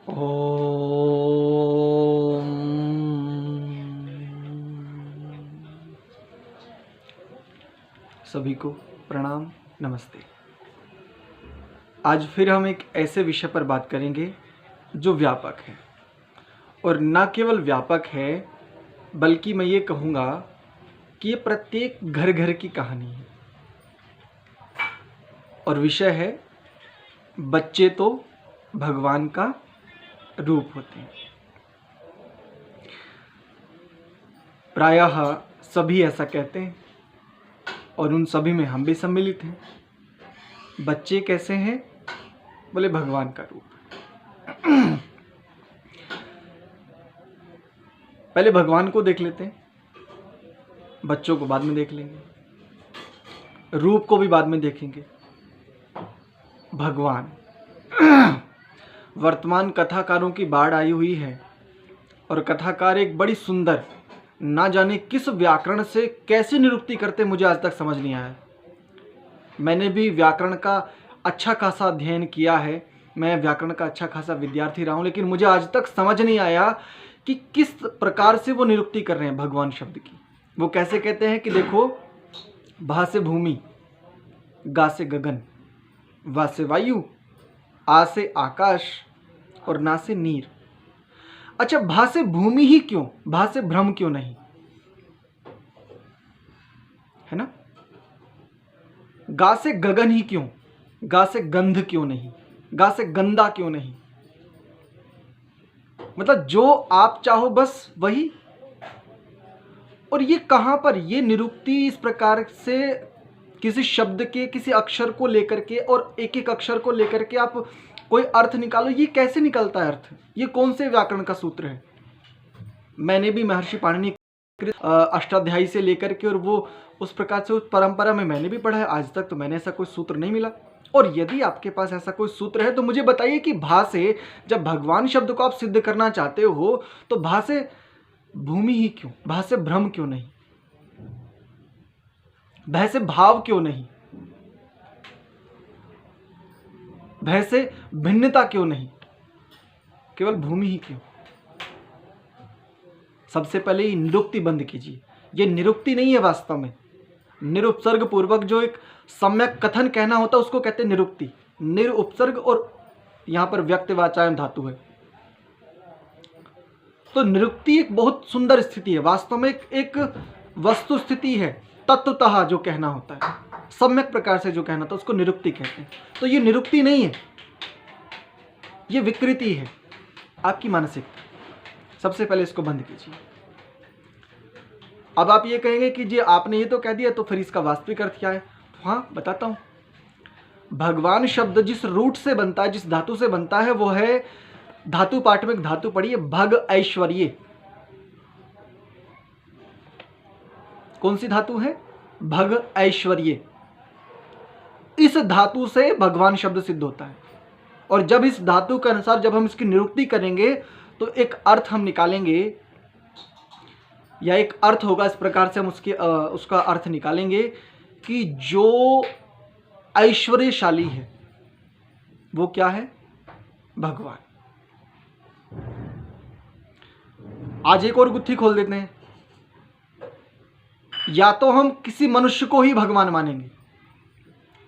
ओम। सभी को प्रणाम, नमस्ते। आज फिर हम एक ऐसे विषय पर बात करेंगे जो व्यापक है, और न केवल व्यापक है बल्कि मैं ये कहूँगा कि ये प्रत्येक घर घर की कहानी है। और विषय है बच्चे तो भगवान का रूप होते हैं। प्रायः सभी ऐसा कहते हैं और उन सभी में हम भी सम्मिलित हैं। बच्चे कैसे हैं? बोले भगवान का रूप। पहले भगवान को देख लेते हैं, बच्चों को बाद में देख लेंगे, रूप को भी बाद में देखेंगे। भगवान वर्तमान कथाकारों की बाढ़ आई हुई है और कथाकार एक बड़ी सुंदर, ना जाने किस व्याकरण से कैसे निरुक्ति करते मुझे आज तक समझ नहीं आया। मैंने भी व्याकरण का अच्छा खासा अध्ययन किया है, मैं व्याकरण का अच्छा खासा विद्यार्थी रहा हूँ, लेकिन मुझे आज तक समझ नहीं आया कि किस प्रकार से वो निरुक्ति कर रहे हैं भगवान शब्द की। वो कैसे कहते हैं कि देखो, भा से भूमि, गा से गगन, वा से वायु, आ से आकाश और ना से नीर। अच्छा, भा से भूमि ही क्यों? भा से भ्रम क्यों नहीं? है ना। गा से गगन ही क्यों? गा से गंध क्यों नहीं? गा से गंदा क्यों नहीं? मतलब जो आप चाहो बस वही। और ये कहां पर ये निरुक्ति इस प्रकार से किसी शब्द के किसी अक्षर को लेकर के और एक एक अक्षर को लेकर के आप कोई अर्थ निकालो, ये कैसे निकलता है अर्थ? ये कौन से व्याकरण का सूत्र है? मैंने भी महर्षि पाणिनि अष्टाध्यायी से लेकर के और वो उस प्रकार से उस परंपरा में मैंने भी पढ़ा है। आज तक तो मैंने ऐसा कोई सूत्र नहीं मिला। और यदि आपके पास ऐसा कोई सूत्र है तो मुझे बताइए कि भा से जब भगवान शब्द को आप सिद्ध करना चाहते हो तो भा से भूमि ही क्यों? भा से भ्रम क्यों नहीं? भय से भाव क्यों नहीं? भय से भिन्नता क्यों नहीं? केवल भूमि ही क्यों? सबसे पहले ये निरुक्ति बंद कीजिए। ये निरुक्ति नहीं है वास्तव में। निरुपसर्ग पूर्वक जो एक सम्यक कथन कहना होता है उसको कहते हैं निरुक्ति। निरुपसर्ग और यहां पर व्यक्तिवाचायन धातु है। तो निरुक्ति एक बहुत सुंदर स्थिति है, वास्तव में एक वस्तु स्थिति है। तत्वतः जो कहना होता है, सम्यक प्रकार से जो कहना होता है उसको निरुक्ति कहते हैं। तो ये निरुक्ति नहीं है, ये विकृति है आपकी मानसिकता। सबसे पहले इसको बंद कीजिए। अब आप ये कहेंगे कि जी आपने ये तो कह दिया, तो फिर इसका वास्तविक अर्थ क्या है? हाँ, बताता हूं। भगवान शब्द जिस रूट से बनता है, जिस धातु से बनता है, वो है धातु पाठ में एक धातु पढ़ी है, भग ऐश्वर्य। कौन सी धातु है? भग ऐश्वर्य। इस धातु से भगवान शब्द सिद्ध होता है। और जब इस धातु के अनुसार जब हम इसकी निरुक्ति करेंगे तो एक अर्थ हम निकालेंगे, या एक अर्थ होगा, इस प्रकार से हम उसका अर्थ निकालेंगे कि जो ऐश्वर्यशाली है वो क्या है? भगवान। आज एक और गुत्थी खोल देते हैं। या तो हम किसी मनुष्य को ही भगवान मानेंगे,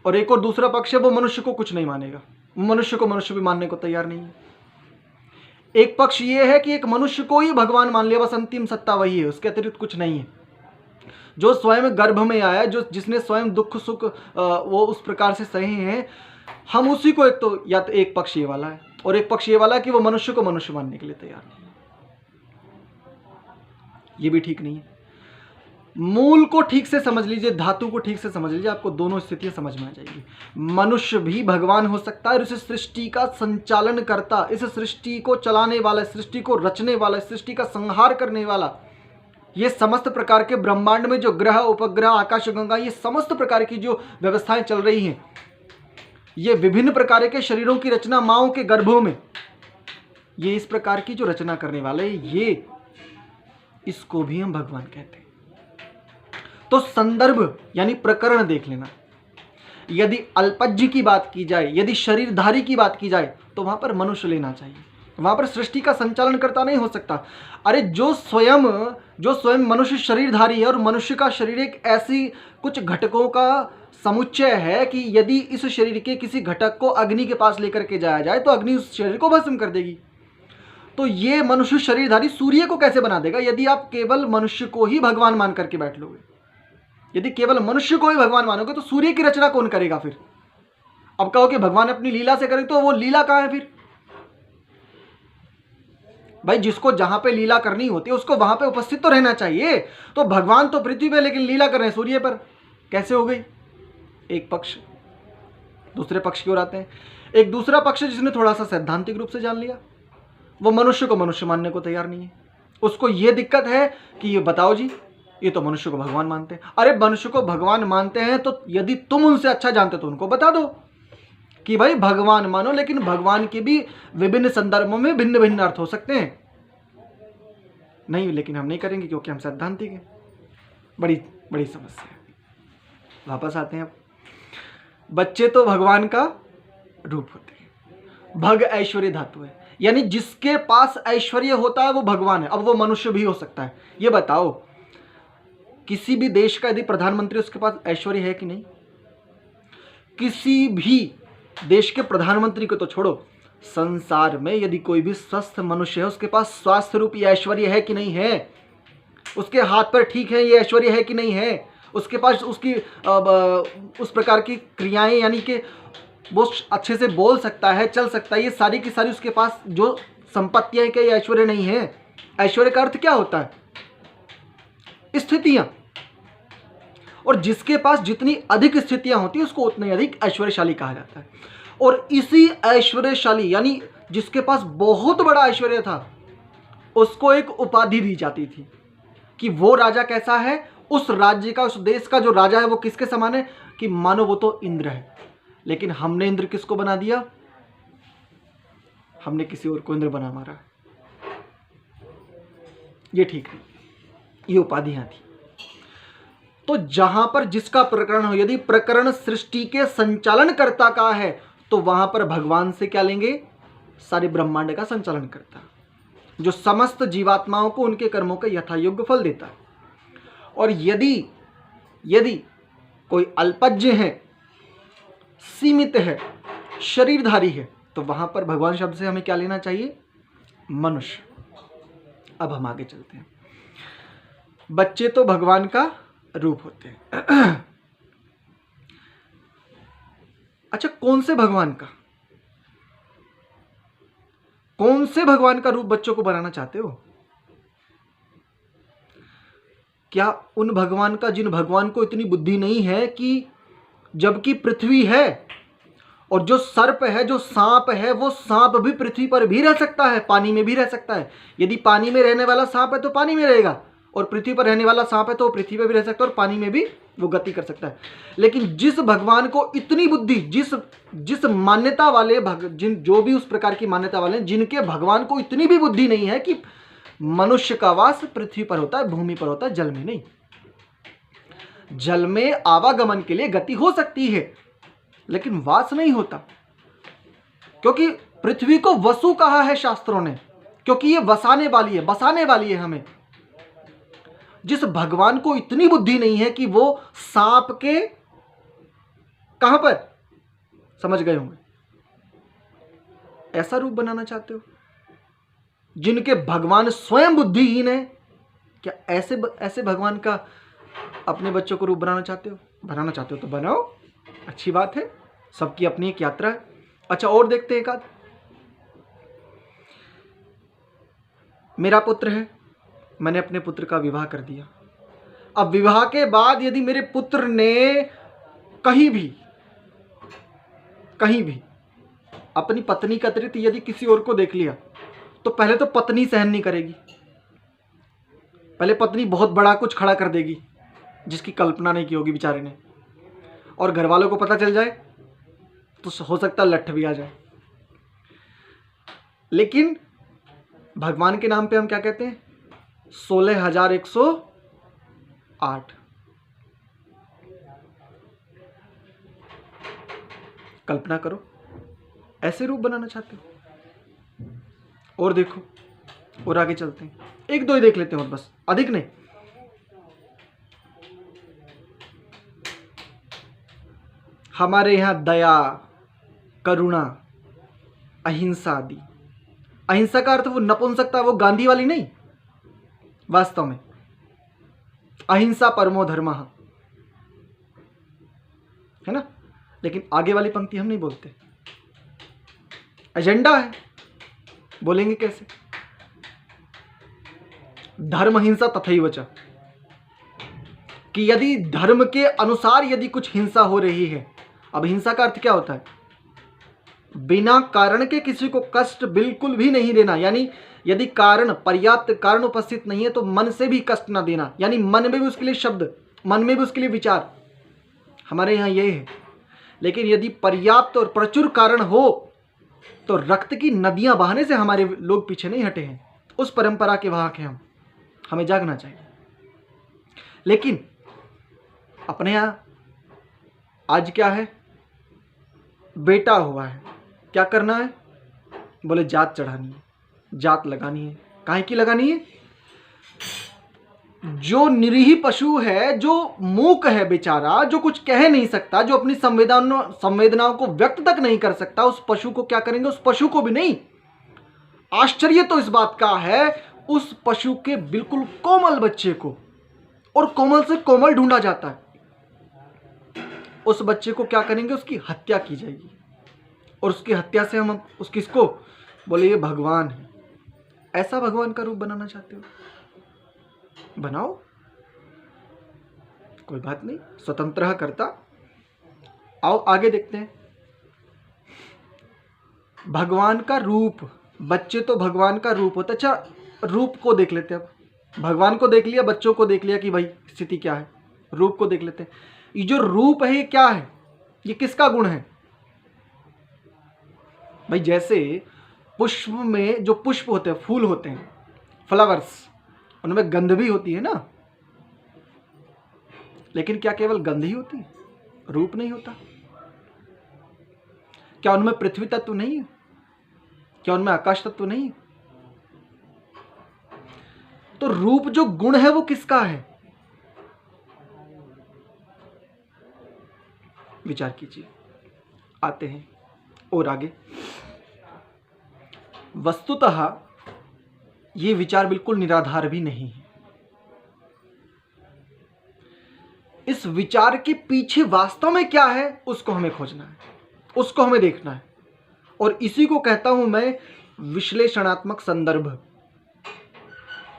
और एक और दूसरा पक्ष है वो मनुष्य को कुछ नहीं मानेगा, मनुष्य को मनुष्य भी मानने को तैयार नहीं है। एक पक्ष ये है कि एक मनुष्य को ही भगवान मान लिया, बस अंतिम सत्ता वही है, उसके अतिरिक्त कुछ नहीं है। जो स्वयं गर्भ में आया, जिसने स्वयं दुख सुख वो उस प्रकार से सहे हैं, हम उसी को या तो एक पक्ष ये वाला है, और एक पक्ष ये वाला है कि वो मनुष्य को मनुष्य मानने के लिए तैयार नहीं है। ये भी ठीक नहीं है। मूल को ठीक से समझ लीजिए, धातु को ठीक से समझ लीजिए, आपको दोनों स्थितियां समझ में आ जाएगी। मनुष्य भी भगवान हो सकता है, और इस सृष्टि का संचालन करता, इस सृष्टि को चलाने वाला, सृष्टि को रचने वाला, सृष्टि का संहार करने वाला, ये समस्त प्रकार के ब्रह्मांड में जो ग्रह उपग्रह आकाश गंगा, ये समस्त प्रकार की जो व्यवस्थाएं चल रही हैं, ये विभिन्न प्रकार के शरीरों की रचना माओं के गर्भों में, ये इस प्रकार की जो रचना करने वाले, ये इसको भी हम भगवान कहते हैं। तो संदर्भ यानी प्रकरण देख लेना। यदि अल्पज्य की बात की जाए, यदि शरीरधारी की बात की जाए, तो वहां पर मनुष्य लेना चाहिए। वहां पर सृष्टि का संचालन करता नहीं हो सकता। अरे जो स्वयं मनुष्य शरीरधारी है, और मनुष्य का शरीर एक ऐसी कुछ घटकों का समुच्चय है कि यदि इस शरीर के किसी घटक को अग्नि के पास लेकर के जाया जाए तो अग्नि उस शरीर को भस्म कर देगी। तो ये मनुष्य शरीरधारी सूर्य को कैसे बना देगा यदि आप केवल मनुष्य को ही भगवान मान करके बैठ लोगे? यदि केवल मनुष्य को ही भगवान मानोगे तो सूर्य की रचना कौन करेगा फिर? अब कहो कि भगवान अपनी लीला से करें, तो वो लीला कहां है फिर? भाई जिसको जहां पे लीला करनी होती है उसको वहां पे उपस्थित तो रहना चाहिए। तो भगवान तो पृथ्वी पे, लेकिन लीला कर रहे हैं सूर्य पर, कैसे हो गई? एक पक्ष। दूसरे पक्ष की ओर आते हैं। एक दूसरा पक्ष जिसने थोड़ा सा सैद्धांतिक रूप से जान लिया, वो मनुष्य को मनुष्य मानने को तैयार नहीं है। उसको ये दिक्कत है कि ये बताओ जी, ये तो मनुष्य को भगवान मानते हैं। अरे मनुष्य को भगवान मानते हैं तो यदि तुम उनसे अच्छा जानते तो उनको बता दो कि भाई भगवान मानो, लेकिन भगवान के भी विभिन्न संदर्भों में भिन्न भिन्न अर्थ हो सकते हैं। नहीं, लेकिन हम नहीं करेंगे क्योंकि हम सैद्धांतिक हैं। बड़ी बड़ी समस्या है। वापस आते हैं। अब बच्चे तो भगवान का रूप होते हैं। भग ऐश्वर्य धातु है, यानी जिसके पास ऐश्वर्य होता है वो भगवान है। अब वो मनुष्य भी हो सकता है। ये बताओ, किसी भी देश का यदि प्रधानमंत्री, उसके पास ऐश्वर्य है कि नहीं? किसी भी देश के प्रधानमंत्री को तो छोड़ो, संसार में यदि कोई भी स्वस्थ मनुष्य है उसके पास स्वास्थ्य रूपी ऐश्वर्य है कि नहीं है? उसके हाथ पर ठीक है, ये ऐश्वर्य है कि नहीं है? उसके पास उसकी उस प्रकार की क्रियाएं, यानी कि वो अच्छे से बोल सकता है, चल सकता है, ये सारी की सारी उसके पास जो संपत्तियां हैं, क्या ये ऐश्वर्य नहीं है? ऐश्वर्य का अर्थ क्या होता है? स्थितियां। और जिसके पास जितनी अधिक स्थितियां होती है उसको उतने अधिक ऐश्वर्यशाली कहा जाता है। और इसी ऐश्वर्यशाली, यानी जिसके पास बहुत बड़ा ऐश्वर्य था, उसको एक उपाधि दी जाती थी कि वो राजा कैसा है, उस राज्य का, उस देश का जो राजा है वो किसके समान है, कि मानो वो तो इंद्र है। लेकिन हमने इंद्र किसको बना दिया? हमने किसी और को इंद्र बना मारा। ये ठीक नहीं, ये उपाधियां थी। तो जहां पर जिसका प्रकरण हो, यदि प्रकरण सृष्टि के संचालन कर्ता का है तो वहां पर भगवान से क्या लेंगे? सारे ब्रह्मांड का संचालन करता, जो समस्त जीवात्माओं को उनके कर्मों का यथायोग्य फल देता है। और यदि कोई अल्पज्ञ है, सीमित है, शरीरधारी है, तो वहां पर भगवान शब्द से हमें क्या लेना चाहिए? मनुष्य। अब हम आगे चलते हैं। बच्चे तो भगवान का रूप होते हैं। अच्छा, कौन से भगवान का? कौन से भगवान का रूप बच्चों को बनाना चाहते हो? क्या उन भगवान का, जिन भगवान को इतनी बुद्धि नहीं है कि जबकि पृथ्वी है और जो सर्प है, जो सांप है, वो सांप भी पृथ्वी पर भी रह सकता है, पानी में भी रह सकता है। यदि पानी में रहने वाला सांप है तो पानी में रहेगा, और पृथ्वी पर रहने वाला सांप है तो पृथ्वी पर भी रह सकता है और पानी में भी वो गति कर सकता है। लेकिन जिस भगवान को इतनी बुद्धि, जिस मान्यता वाले जो भी उस प्रकार की मान्यता वाले, जिनके भगवान को इतनी भी बुद्धि नहीं है कि मनुष्य का वास पृथ्वी पर होता है, भूमि पर होता है, जल में नहीं। जल में आवागमन के लिए गति हो सकती है लेकिन वास नहीं होता, क्योंकि पृथ्वी को वसु कहा है शास्त्रों ने, क्योंकि ये वसाने वाली है, बसाने वाली है हमें। जिस भगवान को इतनी बुद्धि नहीं है कि वो सांप के कहां पर, समझ गए होंगे, ऐसा रूप बनाना चाहते हो? जिनके भगवान स्वयं बुद्धिहीन है, क्या ऐसे भगवान का अपने बच्चों को रूप बनाना चाहते हो? बनाना चाहते हो तो बनाओ, अच्छी बात है, सबकी अपनी एक यात्रा है। अच्छा, और देखते हैं एक आध। मेरा पुत्र है, मैंने अपने पुत्र का विवाह कर दिया। अब विवाह के बाद यदि मेरे पुत्र ने कहीं भी अपनी पत्नी का अतिरिक्त यदि किसी और को देख लिया तो पहले तो पत्नी सहन नहीं करेगी, पहले पत्नी बहुत बड़ा कुछ खड़ा कर देगी जिसकी कल्पना नहीं की होगी बेचारे ने, और घर वालों को पता चल जाए तो हो सकता है लठ भी आ जाए। लेकिन भगवान के नाम पे हम क्या कहते हैं? 16,108। कल्पना करो, ऐसे रूप बनाना चाहते हो? और देखो, और आगे चलते हैं, एक दो ही देख लेते हैं और बस, अधिक नहीं। हमारे यहाँ दया, करुणा, अहिंसा आदि। अहिंसा का अर्थ वो नपुंसकता, वो गांधी वाली नहीं, वास्तव में अहिंसा परमो धर्मः, है ना। लेकिन आगे वाली पंक्ति हम नहीं बोलते, एजेंडा है, बोलेंगे कैसे? धर्म हिंसा तथैव च, कि यदि धर्म के अनुसार यदि कुछ हिंसा हो रही है। अब हिंसा का अर्थ क्या होता है? बिना कारण के किसी को कष्ट बिल्कुल भी नहीं देना, यानी यदि कारण, पर्याप्त कारण उपस्थित नहीं है तो मन से भी कष्ट ना देना, यानी मन में भी उसके लिए शब्द, मन में भी उसके लिए विचार, हमारे यहाँ ये है। लेकिन यदि पर्याप्त और प्रचुर कारण हो तो रक्त की नदियां बहाने से हमारे लोग पीछे नहीं हटे हैं, उस परंपरा के वाहक हैं हम, हमें जागना चाहिए। लेकिन अपने यहाँ आज क्या है? बेटा हुआ है, क्या करना है? बोले जात चढ़ानी है, जात लगानी है। काहे की लगानी है? जो निरीह पशु है, जो मूक है बेचारा, जो कुछ कह नहीं सकता, जो अपनी संवेदनाओं को व्यक्त तक नहीं कर सकता, उस पशु को क्या करेंगे? उस पशु को भी नहीं, आश्चर्य तो इस बात का है, उस पशु के बिल्कुल कोमल बच्चे को, और कोमल से कोमल ढूंढा जाता है, उस बच्चे को क्या करेंगे? उसकी हत्या की जाएगी। और उसकी हत्या से हम उसकी इसको बोले ये भगवान है। ऐसा भगवान का रूप बनाना चाहते हो? बनाओ, कोई बात नहीं, स्वतंत्र करता। आओ आगे देखते हैं। भगवान का रूप, बच्चे तो भगवान का रूप होता है। अच्छा, रूप को देख लेते हैं। अब भगवान को देख लिया, बच्चों को देख लिया कि भाई स्थिति क्या है, रूप को देख लेते हैं। ये जो रूप है ये क्या है? ये किसका गुण है? भाई जैसे पुष्प में जो पुष्प होते हैं, फूल होते हैं, फ्लावर्स, उनमें गंध भी होती है ना। लेकिन क्या केवल गंध ही होती है? रूप नहीं होता? क्या उनमें पृथ्वी तत्व नहीं है? क्या उनमें आकाश तत्व नहीं है? तो रूप जो गुण है वो किसका है? विचार कीजिए। आते हैं और आगे। वस्तुतः ये विचार बिल्कुल निराधार भी नहीं है। इस विचार के पीछे वास्तव में क्या है उसको हमें खोजना है, उसको हमें देखना है। और इसी को कहता हूं मैं विश्लेषणात्मक संदर्भ।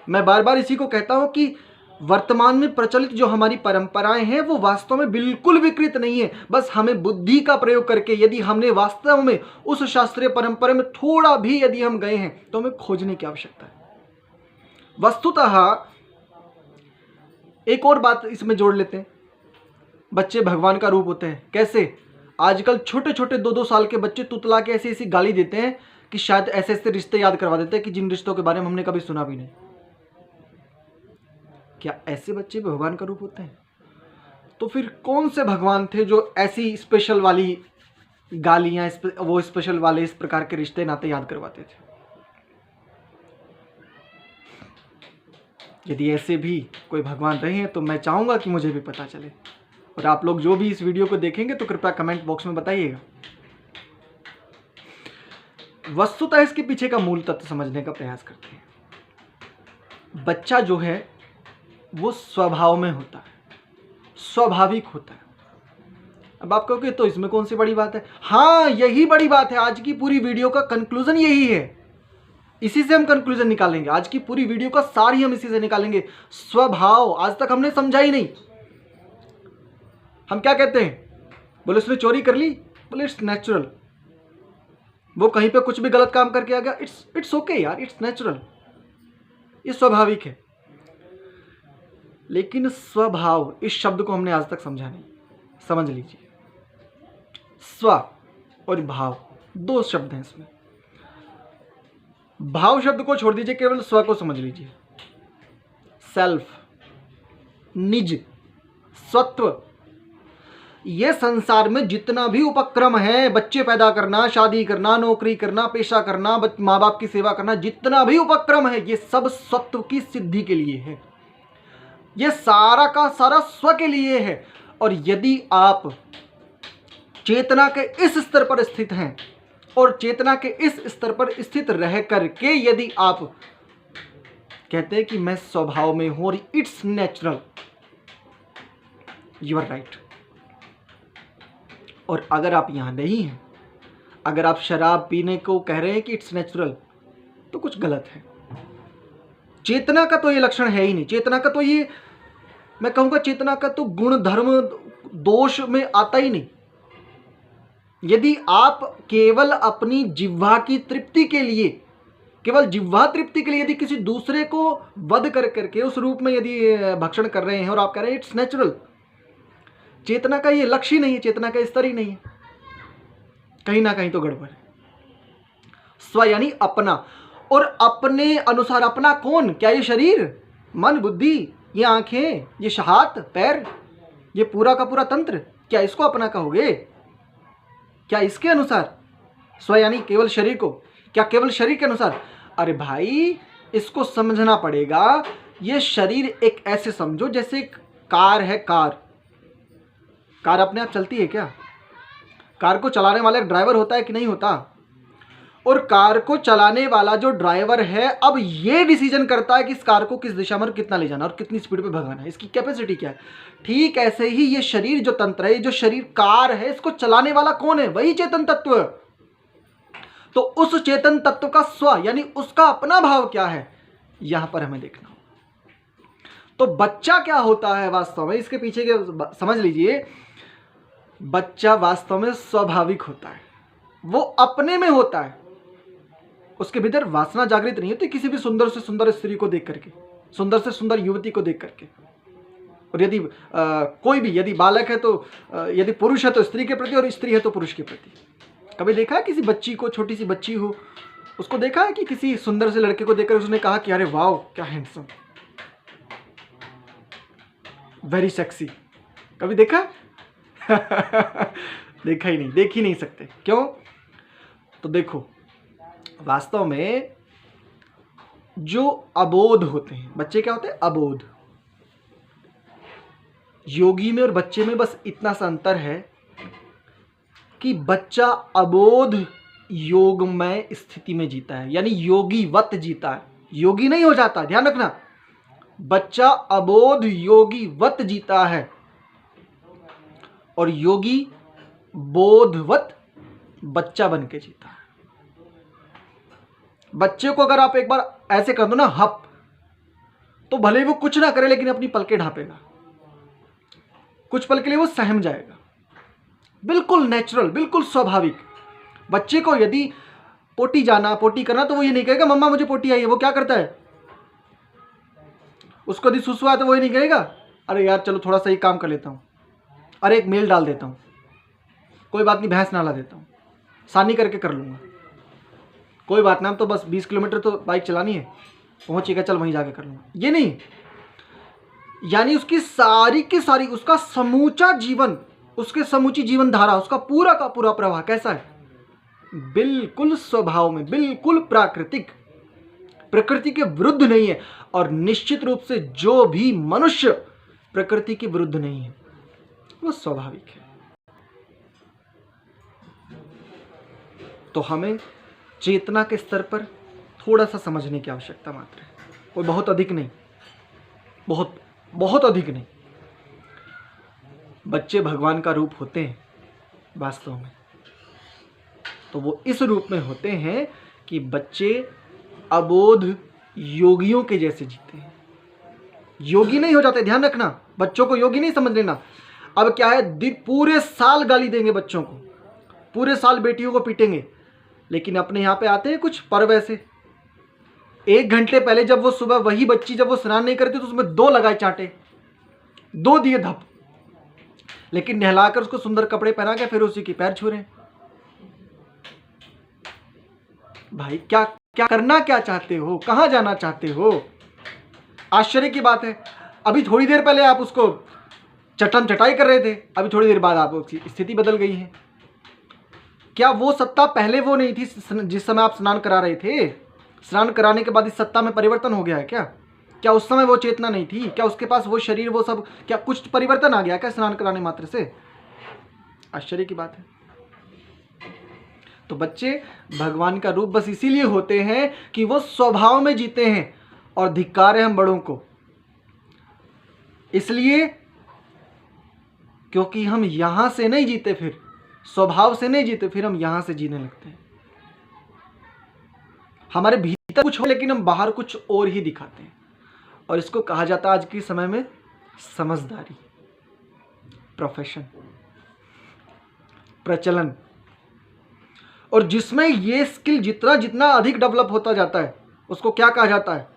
मैं बार बार इसी को कहता हूं कि वर्तमान में प्रचलित जो हमारी परंपराएं हैं वो वास्तव में बिल्कुल विकृत नहीं है। बस हमें बुद्धि का प्रयोग करके यदि हमने वास्तव में उस शास्त्रीय परंपरा में थोड़ा भी यदि हम गए हैं तो हमें खोजने की आवश्यकता है। वस्तुतः एक और बात इसमें जोड़ लेते हैं। बच्चे भगवान का रूप होते हैं। कैसे? आजकल छोटे छोटे 2-2 साल के बच्चे तुतला के ऐसी ऐसी गाली देते हैं कि शायद ऐसे ऐसे रिश्ते याद करवा देते हैं कि जिन रिश्तों के बारे में हमने कभी सुना भी नहीं। क्या ऐसे बच्चे भगवान का रूप होते हैं? तो फिर कौन से भगवान थे जो ऐसी स्पेशल वाली गालियां, वो स्पेशल वाले इस प्रकार के रिश्ते नाते याद करवाते थे? यदि ऐसे भी कोई भगवान रहे हैं तो मैं चाहूंगा कि मुझे भी पता चले। और आप लोग जो भी इस वीडियो को देखेंगे तो कृपया कमेंट बॉक्स में बताइएगा। वस्तुतः इसके पीछे का मूल तत्व समझने का प्रयास करते हैं। बच्चा जो है वो स्वभाव में होता है, स्वाभाविक होता है। अब आप कहोगे तो इसमें कौन सी बड़ी बात है? हाँ, यही बड़ी बात है। आज की पूरी वीडियो का कंक्लूजन यही है। इसी से हम कंक्लूजन निकालेंगे। आज की पूरी वीडियो का सार ही हम इसी से निकालेंगे। स्वभाव आज तक हमने समझा ही नहीं। हम क्या कहते हैं? बोले उसने चोरी कर ली, बोले इट्स नेचुरल। वो कहीं पे कुछ भी गलत काम करके आ गया, इट्स ओके यार, इट्स नेचुरल, ये स्वाभाविक है। लेकिन स्वभाव इस शब्द को हमने आज तक समझा नहीं। समझ लीजिए, स्व और भाव 2 शब्द हैं इसमें। भाव शब्द को छोड़ दीजिए, केवल स्व को समझ लीजिए। सेल्फ, निज, स्वत्व। ये संसार में जितना भी उपक्रम है, बच्चे पैदा करना, शादी करना, नौकरी करना, पेशा करना, माँ बाप की सेवा करना, जितना भी उपक्रम है, ये सब सत्व की सिद्धि के लिए है। ये सारा का सारा स्व के लिए है। और यदि आप चेतना के इस स्तर पर स्थित हैं और चेतना के इस स्तर पर स्थित रह करके यदि आप कहते हैं कि मैं स्वभाव में हूं और it's natural, you are right. और अगर आप यहां नहीं हैं, अगर आप शराब पीने को कह रहे हैं कि इट्स नेचुरल, तो कुछ गलत है। चेतना का तो ये लक्षण है ही नहीं। चेतना का तो ये, मैं कहूंगा चेतना का तो गुण धर्म दोष में आता ही नहीं। यदि आप केवल अपनी जिह्वा की तृप्ति के लिए, केवल जिह्वा तृप्ति के लिए यदि किसी दूसरे को वध कर करके उस रूप में यदि भक्षण कर रहे हैं और आप कह रहे हैं इट्स नेचुरल, चेतना का ये लक्ष्य ही नहीं है, चेतना का स्तर ही नहीं है, कहीं ना कहीं तो गड़बड़ है। स्व यानी अपना, और अपने अनुसार अपना कौन? क्या ये शरीर, मन, बुद्धि, ये आंखें, ये हाथ पैर, ये पूरा का पूरा तंत्र, क्या इसको अपना कहोगे? क्या इसके अनुसार? स्व यानी केवल शरीर को, क्या केवल शरीर के अनुसार? अरे भाई, इसको समझना पड़ेगा। ये शरीर एक ऐसे समझो जैसे एक कार है। कार अपने आप चलती है क्या? कार को चलाने वाला एक ड्राइवर होता है कि नहीं होता? और कार को चलाने वाला जो ड्राइवर है, अब ये डिसीजन करता है कि इस कार को किस दिशा में कितना ले जाना और कितनी स्पीड पे भगाना है, इसकी कैपेसिटी क्या है। ठीक ऐसे ही ये शरीर जो तंत्र है, जो शरीर कार है, इसको चलाने वाला कौन है? वही चेतन तत्व। तो उस चेतन तत्व का स्व यानी उसका अपना भाव क्या है, यहां पर हमें देखना होगा। तो बच्चा क्या होता है वास्तव में, इसके पीछे के समझ लीजिए। बच्चा वास्तव में स्वाभाविक होता है, वो अपने में होता है, उसके भीतर वासना जागृत नहीं होती किसी भी सुंदर से सुंदर स्त्री को देख करके, सुंदर से सुंदर युवती को देख करके। और यदि कोई भी यदि बालक है तो यदि पुरुष है तो स्त्री के प्रति और स्त्री है तो पुरुष के प्रति। कभी देखा है किसी बच्ची को, छोटी सी बच्ची हो, उसको देखा है कि किसी सुंदर से लड़के को देखकर उसने कहा कि अरे वाह क्या हैंडसम, वेरी सेक्सी? कभी देखा? देखा ही नहीं, देख ही नहीं सकते। क्यों? तो देखो, वास्तव में जो अबोध होते हैं बच्चे, क्या होते हैं? अबोध। योगी में और बच्चे में बस इतना सा अंतर है कि बच्चा अबोध योगमय स्थिति में जीता है, यानी योगीवत जीता है, योगी नहीं हो जाता, ध्यान रखना। बच्चा अबोध योगीवत जीता है और योगी बोधवत बच्चा बन के जीता है। बच्चे को अगर आप एक बार ऐसे कर दो ना हप, तो भले वो कुछ ना करे लेकिन अपनी पलकें ढांपेगा, कुछ पल के लिए वो सहम जाएगा। बिल्कुल नेचुरल, बिल्कुल स्वाभाविक। बच्चे को यदि पोटी जाना, पोटी करना, तो वो ये नहीं कहेगा मम्मा मुझे पोटी आई है। वो क्या करता है? उसको यदि सुसु आए तो वो ये नहीं कहेगा अरे यार चलो थोड़ा सा ही काम कर लेता हूँ, अरे एक मेल डाल देता हूँ, कोई बात नहीं भैंस नहला देता हूँ, सानी करके कर लूँगा, कोई बात ना, हम तो बस 20 किलोमीटर तो बाइक चलानी है, पहुँचेगा चल वहीं जाके कर लूँगा। ये नहीं, यानी उसकी सारी की सारी, उसका समूचा जीवन, उसके समूची जीवन धारा, उसका पूरा का पूरा प्रवाह कैसा है? बिल्कुल स्वभाव में, बिल्कुल प्राकृतिक, प्रकृति के विरुद्ध नहीं है। और निश्चित रूप से जो भी मनुष्य प्रकृति के विरुद्ध नहीं है वो स्वाभाविक है। तो हमें चेतना के स्तर पर थोड़ा सा समझने की आवश्यकता मात्र है, कोई बहुत अधिक नहीं, बहुत अधिक नहीं। बच्चे भगवान का रूप होते हैं वास्तव में, तो वो इस रूप में होते हैं कि बच्चे अबोध योगियों के जैसे जीते हैं। योगी नहीं हो जाते, ध्यान रखना, बच्चों को योगी नहीं समझ लेना। अब क्या है, पूरे साल गाली देंगे बच्चों को, पूरे साल बेटियों को पीटेंगे, लेकिन अपने यहाँ पे आते हैं कुछ पर्व ऐसे, 1 घंटे पहले जब वो सुबह वही बच्ची जब वो स्नान नहीं करती तो उसमें 2 लगाए चांटे, 2 दिए धप, लेकिन नहलाकर उसको सुंदर कपड़े पहना के फिर उसी की पैर छू रहे हैं। भाई क्या क्या करना क्या चाहते हो, कहां जाना चाहते हो? आश्चर्य की बात है, अभी थोड़ी देर पहले आप उसको चटम चटाई कर रहे थे, अभी थोड़ी देर बाद आपकी स्थिति बदल गई है। क्या वो सत्ता पहले वो नहीं थी जिस समय आप स्नान करा रहे थे? स्नान कराने के बाद इस सत्ता में परिवर्तन हो गया है क्या? क्या उस समय वो चेतना नहीं थी? क्या उसके पास वो शरीर, वो सब, क्या कुछ परिवर्तन आ गया क्या स्नान कराने मात्र से? आश्चर्य की बात है। तो बच्चे भगवान का रूप बस इसीलिए होते हैं कि वो स्वभाव में जीते हैं, और धिक्कार है हम बड़ों को, इसलिए क्योंकि हम यहां से नहीं जीते, फिर स्वभाव से नहीं जीते, फिर हम यहां से जीने लगते हैं। हमारे भीतर कुछ हो लेकिन हम बाहर कुछ और ही दिखाते हैं, और इसको कहा जाता है आज के समय में समझदारी, प्रोफेशन, प्रचलन। और जिसमें ये स्किल जितना जितना अधिक डेवलप होता जाता है उसको क्या कहा जाता है?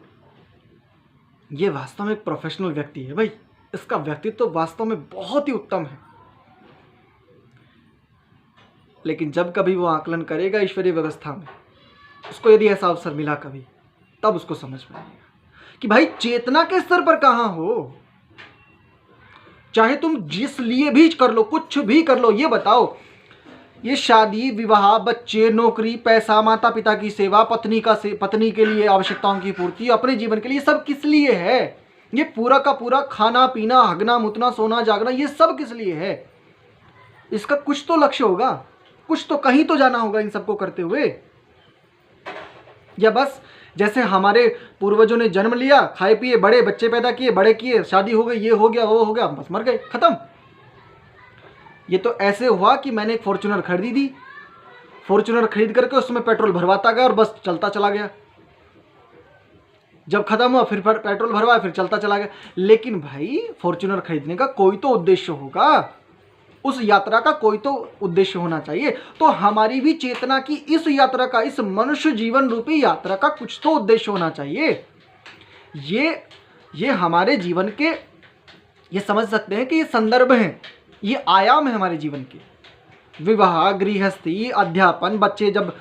ये वास्तव में एक प्रोफेशनल व्यक्ति है भाई, इसका व्यक्तित्व तो वास्तव में बहुत ही उत्तम है। लेकिन जब कभी वो आकलन करेगा ईश्वरीय व्यवस्था में, उसको यदि ऐसा अवसर मिला कभी, तब उसको समझ में आएगा कि भाई चेतना के स्तर पर कहां हो। चाहे तुम जिस लिए भी कर लो, कुछ भी कर लो, ये बताओ, ये शादी, विवाह, बच्चे, नौकरी, पैसा, माता पिता की सेवा, पत्नी के लिए आवश्यकताओं की पूर्ति, अपने जीवन के लिए, सब किस लिए है? ये पूरा का पूरा खाना पीना, हगना मुतना, सोना जागना, ये सब किस लिए है? इसका कुछ तो लक्ष्य होगा, कुछ तो कहीं तो जाना होगा इन सबको करते हुए। या बस जैसे हमारे पूर्वजों ने जन्म लिया, खाए पिए, बड़े बच्चे पैदा किए, बड़े किए, शादी हो गई, ये हो गया, वो हो गया, बस मर गए, खत्म। ये तो ऐसे हुआ कि मैंने एक फॉर्च्यूनर खरीदी थी, फॉर्च्यूनर खरीद करके उसमें पेट्रोल भरवाता गया और बस चलता चला गया। जब खत्म हुआ फिर पेट्रोल भरवाया, फिर चलता चला गया। लेकिन भाई फॉर्च्यूनर खरीदने का कोई तो उद्देश्य होगा, उस यात्रा का कोई तो उद्देश्य होना चाहिए। तो हमारी भी चेतना की इस यात्रा का, इस मनुष्य जीवन रूपी यात्रा का कुछ तो उद्देश्य होना चाहिए। ये हमारे जीवन के, ये समझ सकते हैं कि ये संदर्भ हैं, ये आयाम है हमारे जीवन के। विवाह, गृहस्थी, अध्यापन, बच्चे जब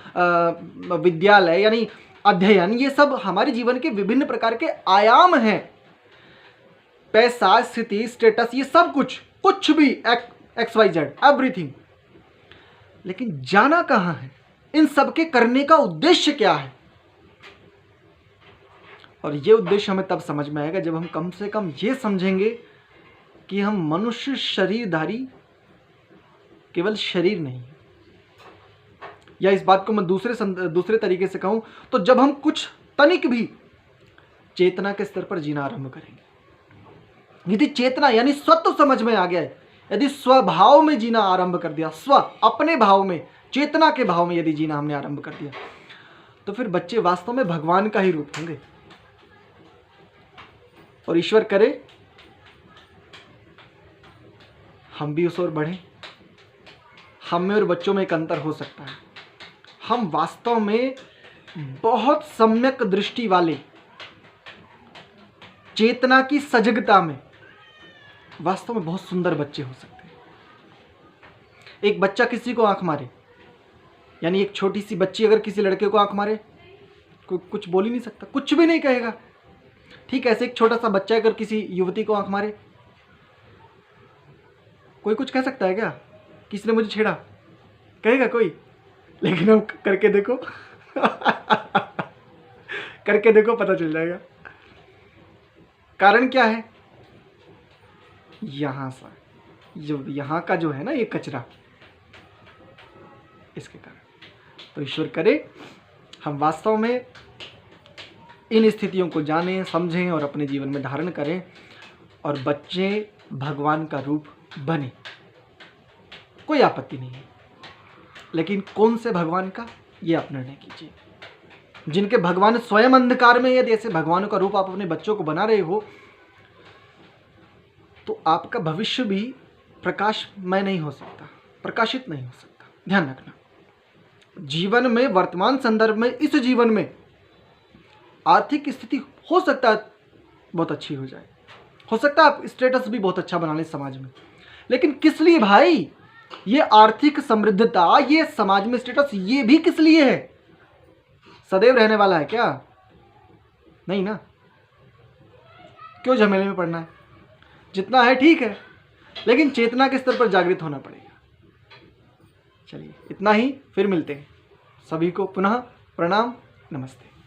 विद्यालय यानी अध्ययन, ये सब हमारे जीवन के विभिन्न प्रकार के आयाम हैं। पैसा, स्थिति, स्टेटस, ये सब कुछ भी, XYZ, एवरीथिंग। लेकिन जाना कहां है? इन सब के करने का उद्देश्य क्या है? और ये उद्देश्य हमें तब समझ में आएगा जब हम कम से कम ये समझेंगे कि हम मनुष्य शरीरधारी केवल शरीर नहीं। या इस बात को मैं दूसरे तरीके से कहूं तो जब हम कुछ तनिक भी चेतना के स्तर पर जीना आरंभ करेंगे, यदि चेतना यानी स्वत्व समझ में आ गया है, यदि स्वभाव में जीना आरंभ कर दिया, अपने भाव में, चेतना के भाव में यदि जीना हमने आरंभ कर दिया, तो फिर बच्चे वास्तव में भगवान का ही रूप होंगे। और ईश्वर करे हम भी उस ओर बढ़ें। हम में और बच्चों में एक अंतर हो सकता है, हम वास्तव में बहुत सम्यक दृष्टि वाले, चेतना की सजगता में वास्तव में बहुत सुंदर बच्चे हो सकते हैं। एक बच्चा किसी को आंख मारे, यानी एक छोटी सी बच्ची अगर किसी लड़के को आंख मारे, कोई कुछ बोल ही नहीं सकता, कुछ भी नहीं कहेगा। ठीक है, ऐसे एक छोटा सा बच्चा अगर किसी युवती को आंख मारे, कोई कुछ कह सकता है क्या? किसी ने मुझे छेड़ा, कहेगा कोई? लेकिन हम करके देखो करके देखो, पता चल जाएगा। कारण क्या है? यहां सा जो यहां का जो है ना, ये कचरा, इसके कारण। तो ईश्वर करे हम वास्तव में इन स्थितियों को जानें, समझें और अपने जीवन में धारण करें, और बच्चे भगवान का रूप बने। कोई आपत्ति नहीं है, लेकिन कौन से भगवान का, ये आप निर्णय कीजिए। जिनके भगवान स्वयं अंधकार में, यदि ऐसे भगवानों का रूप आप अपने बच्चों को बना रहे हो, तो आपका भविष्य भी प्रकाशमय नहीं हो सकता, प्रकाशित नहीं हो सकता। ध्यान रखना, जीवन में, वर्तमान संदर्भ में, इस जीवन में आर्थिक स्थिति हो सकता है बहुत अच्छी हो जाए, हो सकता है आप स्टेटस भी बहुत अच्छा बना लें समाज में, लेकिन किस लिए भाई? ये आर्थिक समृद्धता, ये समाज में स्टेटस, ये भी किस लिए है? सदैव रहने वाला है क्या? नहीं ना। क्यों झमेले में पड़ना है? जितना है ठीक है, लेकिन चेतना के स्तर पर जागृत होना पड़ेगा। चलिए इतना ही, फिर मिलते हैं। सभी को पुनः प्रणाम, नमस्ते।